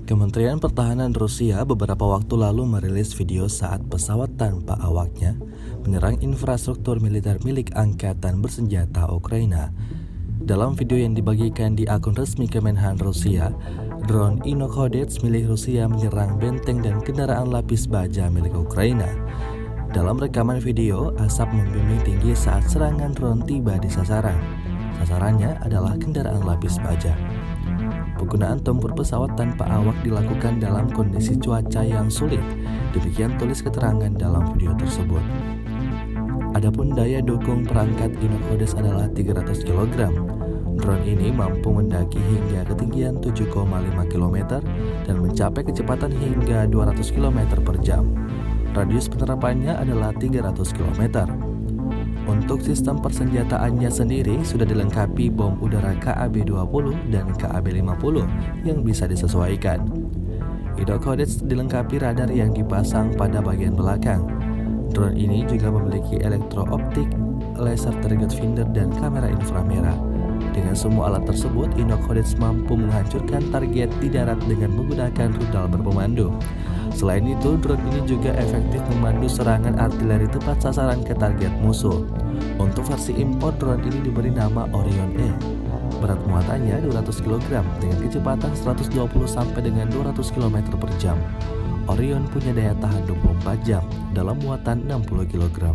Kementerian Pertahanan Rusia beberapa waktu lalu merilis video saat pesawat tanpa awaknya menyerang infrastruktur militer milik Angkatan Bersenjata Ukraina. Dalam video yang dibagikan di akun resmi Kemenhan Rusia, drone Inokodets milik Rusia menyerang benteng dan kendaraan lapis baja milik Ukraina. Dalam rekaman video, asap membimbing tinggi saat serangan drone tiba di sasaran. Sasarannya adalah kendaraan lapis baja. Penggunaan tempur pesawat tanpa awak dilakukan dalam kondisi cuaca yang sulit. Demikian tulis keterangan dalam video tersebut. Adapun daya dukung perangkat Inokodets adalah 300 kg. Drone ini mampu mendaki hingga ketinggian 7,5 km dan mencapai kecepatan hingga 200 km per jam. Radius penerapannya adalah 300 km. Untuk sistem persenjataannya sendiri sudah dilengkapi bom udara KAB-20 dan KAB-50 yang bisa disesuaikan. Inokodets dilengkapi radar yang dipasang pada bagian belakang. Drone ini juga memiliki elektro-optik, laser target finder, dan kamera inframerah. Dengan semua alat tersebut, Inokodets mampu menghancurkan target di darat dengan menggunakan rudal berpemandu. Selain itu, drone ini juga efektif memandu serangan artileri tepat sasaran ke target musuh. Untuk versi impor, drone ini diberi nama Orion E. Berat muatannya 200 kg dengan kecepatan 120 sampai dengan 200 km per jam. Orion punya daya tahan 24 jam dalam muatan 60 kg.